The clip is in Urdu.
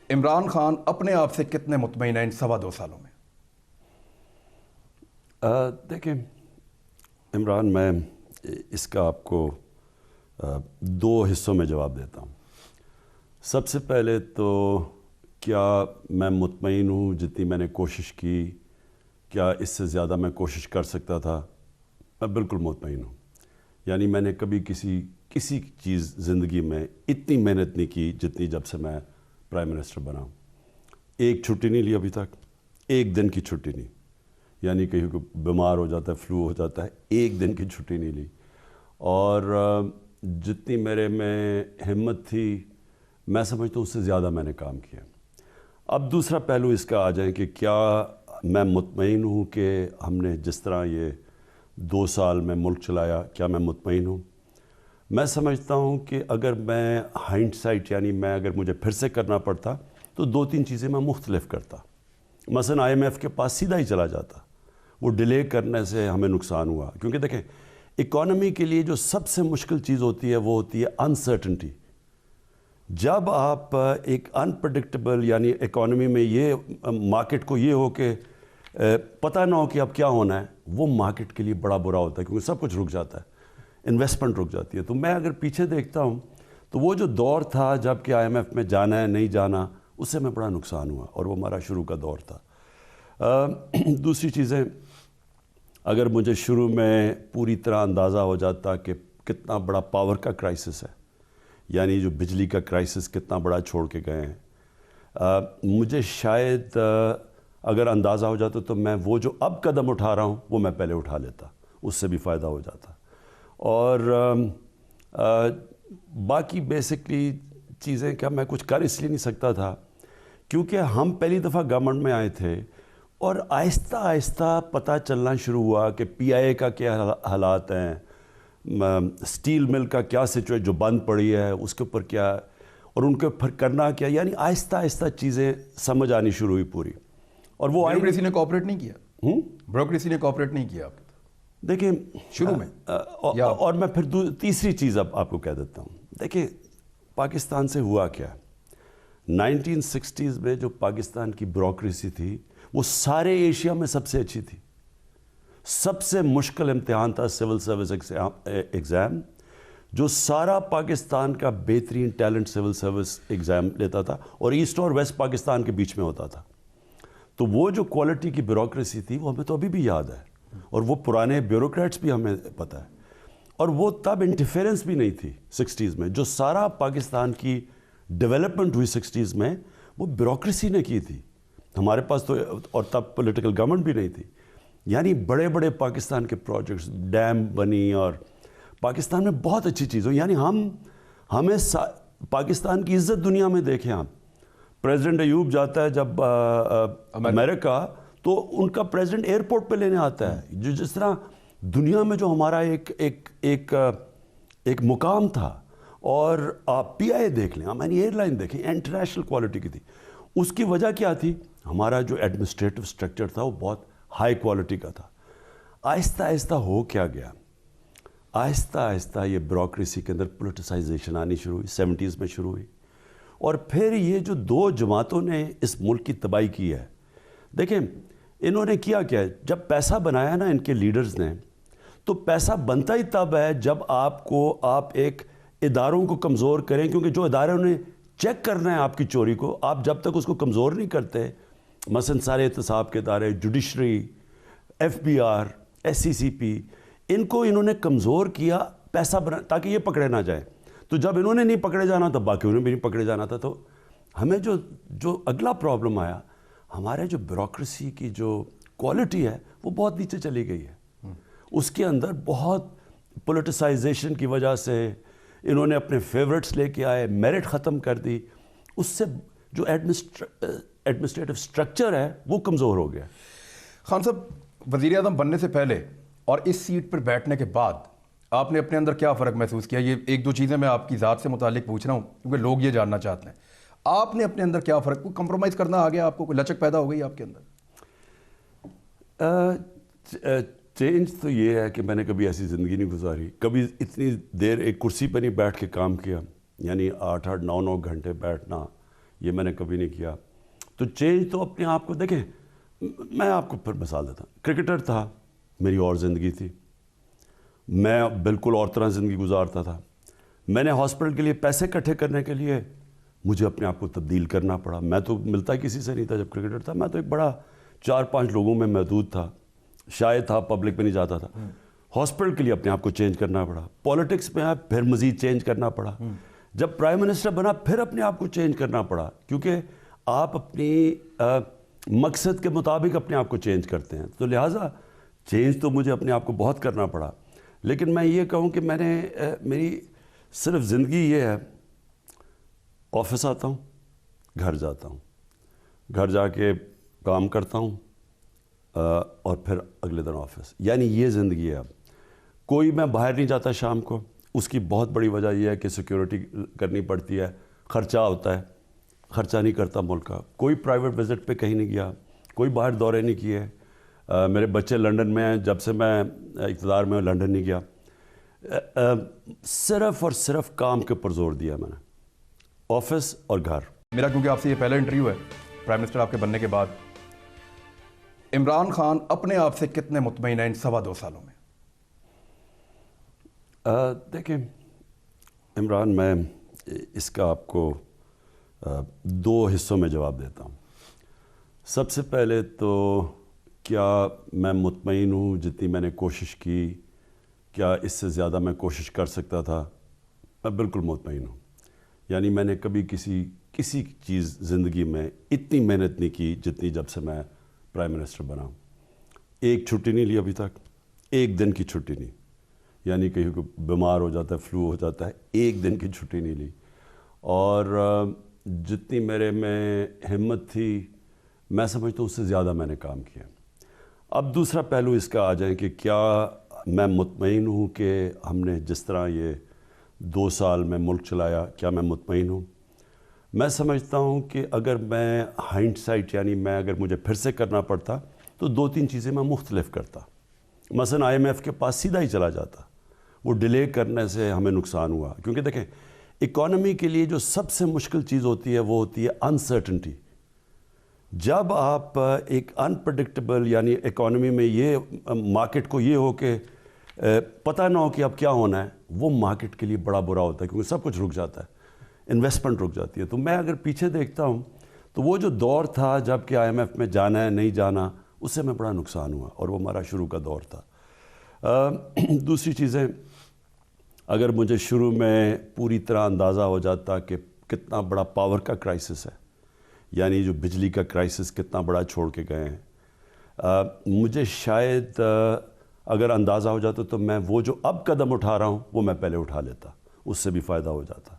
عمران خان اپنے آپ سے کتنے مطمئن ہیں ان 2.25 سالوں میں؟ دیکھیں عمران، میں اس کا آپ کو 2 حصوں میں جواب دیتا ہوں۔ سب سے پہلے تو کیا میں مطمئن ہوں جتنی میں نے کوشش کی؟ کیا اس سے زیادہ میں کوشش کر سکتا تھا؟ میں بالکل مطمئن ہوں۔ یعنی میں نے کبھی کسی چیز زندگی میں اتنی محنت نہیں کی جتنی جب سے میں پرائم منسٹر بنا ہوں۔ ایک چھٹی نہیں لی ابھی تک، ایک دن کی چھٹی نہیں۔ یعنی کہیں کو بیمار ہو جاتا ہے، فلو ہو جاتا ہے، ایک دن کی چھٹی نہیں لی۔ اور جتنی میرے میں ہمت تھی، میں سمجھتا ہوں اس سے زیادہ میں نے کام کیا۔ اب دوسرا پہلو اس کا آ جائیں کہ کیا میں مطمئن ہوں کہ ہم نے جس طرح یہ 2 سال میں ملک چلایا، کیا میں مطمئن ہوں؟ میں سمجھتا ہوں کہ اگر میں ہائنڈ سائٹ، یعنی میں اگر مجھے پھر سے کرنا پڑتا تو 2-3 چیزیں میں مختلف کرتا۔ مثلا IMF کے پاس سیدھا ہی چلا جاتا۔ وہ ڈیلے کرنے سے ہمیں نقصان ہوا، کیونکہ دیکھیں اکانومی کے لیے جو سب سے مشکل چیز ہوتی ہے وہ ہوتی ہے انسرٹنٹی۔ جب آپ ایک انپریڈکٹیبل، یعنی اکانومی میں یہ مارکیٹ کو یہ ہو کہ پتہ نہ ہو کہ اب کیا ہونا ہے، وہ مارکیٹ کے لیے بڑا برا ہوتا ہے، کیونکہ سب کچھ رک جاتا ہے، انویسٹمنٹ رک جاتی ہے۔ تو میں اگر پیچھے دیکھتا ہوں تو وہ جو دور تھا جب کہ IMF میں جانا ہے نہیں جانا، اس سے میں بڑا نقصان ہوا، اور وہ ہمارا شروع کا دور تھا۔ دوسری چیزیں، اگر مجھے شروع میں پوری طرح اندازہ ہو جاتا کہ کتنا بڑا پاور کا کرائسس ہے، یعنی جو بجلی کا کرائسس کتنا بڑا چھوڑ کے گئے ہیں، مجھے شاید اگر اندازہ ہو جاتا تو میں وہ جو اب قدم اٹھا رہا ہوں وہ میں پہلے اٹھا لیتا، اس سے بھی فائدہ ہو جاتا۔ اور باقی بیسکلی چیزیں کیا میں کچھ کر اس لیے نہیں سکتا تھا کیونکہ ہم پہلی دفعہ گورنمنٹ میں آئے تھے، اور آہستہ آہستہ پتہ چلنا شروع ہوا کہ PIA کا کیا حالات ہیں، سٹیل مل کا کیا سچویشن جو بند پڑی ہے اس کے اوپر کیا، اور ان کے اوپر کرنا کیا، یعنی آہستہ آہستہ چیزیں سمجھ آنی شروع ہوئی پوری۔ اور وہ بیوروکریسی نے کوآپریٹ نہیں کیا؟ بیوروکریسی نے کوآپریٹ نہیں کیا آپ کے؟ دیکھیں شروع میں، اور میں پھر تیسری چیز اب آپ کو کہہ دیتا ہوں۔ دیکھیں پاکستان سے ہوا کیا، 1960s میں جو پاکستان کی بیوروکریسی تھی وہ سارے ایشیا میں سب سے اچھی تھی۔ سب سے مشکل امتحان تھا سول سروس ایگزام، جو سارا پاکستان کا بہترین ٹیلنٹ سول سروس ایگزام لیتا تھا، اور ایسٹ اور ویسٹ پاکستان کے بیچ میں ہوتا تھا۔ تو وہ جو کوالٹی کی بیوروکریسی تھی وہ ہمیں تو ابھی بھی یاد ہے، اور وہ پرانے بیوروکریٹس بھی ہمیں پتہ ہے۔ اور وہ تب انٹرفیرنس بھی نہیں تھی 60s میں، جو سارا پاکستان کی ڈیولپمنٹ ہوئی 60s میں وہ بیوروکریسی نے کی تھی۔ ہمارے پاس تو اور تب پولیٹیکل گورنمنٹ بھی نہیں تھی، یعنی بڑے بڑے پاکستان کے پروجیکٹس، ڈیم بنی، اور پاکستان میں بہت اچھی چیز ہو۔ یعنی ہمیں پاکستان کی عزت دنیا میں دیکھیں آپ، پریزیڈنٹ ایوب جاتا ہے جب امریکہ تو ان کا پریزیڈنٹ ایئرپورٹ پہ لینے آتا ہے، جو جس طرح دنیا میں جو ہمارا ایک مقام تھا۔ اور آپ PIA دیکھ لیں، ہماری ایئر لائن دیکھیں، انٹرنیشنل کوالٹی کی تھی۔ اس کی وجہ کیا تھی؟ ہمارا جو ایڈمنسٹریٹو سٹرکچر تھا وہ بہت ہائی کوالٹی کا تھا۔ آہستہ آہستہ ہو کیا گیا، آہستہ آہستہ یہ بیوروکریسی کے اندر پولیٹیسائزیشن آنی شروع ہوئی، 70s میں شروع ہوئی۔ اور پھر یہ جو 2 جماعتوں نے اس ملک کی تباہی کی ہے، دیکھیں انہوں نے کیا جب پیسہ بنایا نا ان کے لیڈرز نے، تو پیسہ بنتا ہی تب ہے جب آپ ایک اداروں کو کمزور کریں، کیونکہ جو اداروں نے چیک کرنا ہے آپ کی چوری کو، آپ جب تک اس کو کمزور نہیں کرتے، مثلا سارے احتساب کے ادارے، جوڈیشری، FBR، SCCP، ان کو انہوں نے کمزور کیا پیسہ بنا تاکہ یہ پکڑے نہ جائیں۔ تو جب انہوں نے نہیں پکڑے جانا تو باقی انہیں بھی نہیں پکڑے جانا تھا۔ تو ہمیں جو اگلا پرابلم آیا، ہمارے جو بیوروکریسی کی جو کوالٹی ہے وہ بہت نیچے چلی گئی ہے۔ اس کے اندر بہت پولیٹیسائزیشن کی وجہ سے انہوں نے اپنے فیورٹس لے کے آئے، میرٹ ختم کر دی، اس سے جو ایڈمنسٹریٹو سٹرکچر ہے وہ کمزور ہو گیا۔ خان صاحب، وزیر اعظم بننے سے پہلے اور اس سیٹ پر بیٹھنے کے بعد آپ نے اپنے اندر کیا فرق محسوس کیا؟ یہ 1-2 چیزیں میں آپ کی ذات سے متعلق پوچھ رہا ہوں کیونکہ لوگ یہ جاننا چاہتے ہیں۔ آپ نے اپنے اندر کیا فرق، کوئی کمپرومائز کرنا آ گیا آپ کو، کوئی لچک پیدا ہو گئی آپ کے اندر؟ چینج تو یہ ہے کہ میں نے کبھی ایسی زندگی نہیں گزاری، کبھی اتنی دیر ایک کرسی پہ نہیں بیٹھ کے کام کیا، یعنی 8-9 گھنٹے بیٹھنا، یہ میں نے کبھی نہیں کیا. تو چینج تو اپنے آپ کو دیکھیں. میں آپ کو پھر مثال دیتا ہوں. کرکٹر تھا, میری اور زندگی تھی, میں بالکل اور طرح زندگی گزارتا تھا. میں نے ہاسپٹل کے لیے پیسے اکٹھے کرنے کے لیے مجھے اپنے آپ کو تبدیل کرنا پڑا. میں تو ملتا کسی سے نہیں تھا جب کرکٹر تھا. میں تو ایک بڑا 4-5 لوگوں میں محدود تھا, شاید تھا, پبلک میں نہیں جاتا تھا. ہاسپٹل کے لیے اپنے آپ کو چینج کرنا پڑا. پالیٹکس میں پھر مزید چینج کرنا پڑا. جب پرائم منسٹر بنا پھر اپنے آپ کو چینج کرنا پڑا, کیونکہ آپ اپنی مقصد کے مطابق اپنے آپ کو چینج کرتے ہیں. تو لہٰذا چینج تو مجھے اپنے آپ کو بہت کرنا پڑا. لیکن میں یہ کہوں کہ میں نے میری صرف زندگی یہ ہے, آفس آتا ہوں, گھر جاتا ہوں, گھر جا کے کام کرتا ہوں, اور پھر اگلے دن آفس. یعنی یہ زندگی ہے. اب کوئی میں باہر نہیں جاتا شام کو. اس کی بہت بڑی وجہ یہ ہے کہ سیکیورٹی کرنی پڑتی ہے, خرچہ ہوتا ہے, خرچہ نہیں کرتا ملک کا. کوئی پرائیویٹ وزٹ پہ کہیں نہیں گیا, کوئی باہر دورے نہیں کیے. میرے بچے لنڈن میں ہیں, جب سے میں اقتدار میں لنڈن نہیں گیا. صرف اور صرف کام کے اوپر زور دیا میں نے, آفس اور گھر. میرا کیونکہ آپ سے یہ پہلا انٹرویو ہے پرائم منسٹر آپ کے بننے کے بعد. عمران خان اپنے آپ سے کتنے مطمئن ہیں ان 2.25 سالوں میں؟ دیکھیں عمران, میں اس کا آپ کو 2 حصوں میں جواب دیتا ہوں. سب سے پہلے تو کیا میں مطمئن ہوں جتنی میں نے کوشش کی؟ کیا اس سے زیادہ میں کوشش کر سکتا تھا؟ میں بالکل مطمئن ہوں. یعنی میں نے کبھی کسی چیز زندگی میں اتنی محنت نہیں کی جتنی جب سے میں پرائم منسٹر بنا ہوں. ایک چھٹی نہیں لی ابھی تک, ایک دن کی چھٹی نہیں. یعنی کہیں کو بیمار ہو جاتا ہے, فلو ہو جاتا ہے, ایک دن کی چھٹی نہیں لی. اور جتنی میرے میں ہمت تھی میں سمجھتا ہوں اس سے زیادہ میں نے کام کیا. اب دوسرا پہلو اس کا آ جائیں کہ کیا میں مطمئن ہوں کہ ہم نے جس طرح یہ 2 سال میں ملک چلایا, کیا میں مطمئن ہوں؟ میں سمجھتا ہوں کہ اگر میں ہائنڈ سائٹ, یعنی میں اگر مجھے پھر سے کرنا پڑتا تو 2-3 چیزیں میں مختلف کرتا. مثلا IMF کے پاس سیدھا ہی چلا جاتا. وہ ڈیلے کرنے سے ہمیں نقصان ہوا, کیونکہ دیکھیں اکانومی کے لیے جو سب سے مشکل چیز ہوتی ہے وہ ہوتی ہے انسرٹنٹی. جب آپ ایک انپریڈکٹیبل, یعنی اکانومی میں یہ مارکیٹ کو یہ ہو کہ پتہ نہ ہو کہ اب کیا ہونا ہے, وہ مارکیٹ کے لیے بڑا برا ہوتا ہے, کیونکہ سب کچھ رک جاتا ہے, انویسٹمنٹ رک جاتی ہے. تو میں اگر پیچھے دیکھتا ہوں تو وہ جو دور تھا جب کہ IMF میں جانا ہے نہیں جانا, اس سے میں بڑا نقصان ہوا, اور وہ ہمارا شروع کا دور تھا. دوسری چیزیں, اگر مجھے شروع میں پوری طرح اندازہ ہو جاتا کہ کتنا بڑا پاور کا کرائسس ہے, یعنی جو بجلی کا کرائسس کتنا بڑا چھوڑ کے گئے ہیں, مجھے شاید اگر اندازہ ہو جاتا تو میں وہ جو اب قدم اٹھا رہا ہوں وہ میں پہلے اٹھا لیتا, اس سے بھی فائدہ ہو جاتا.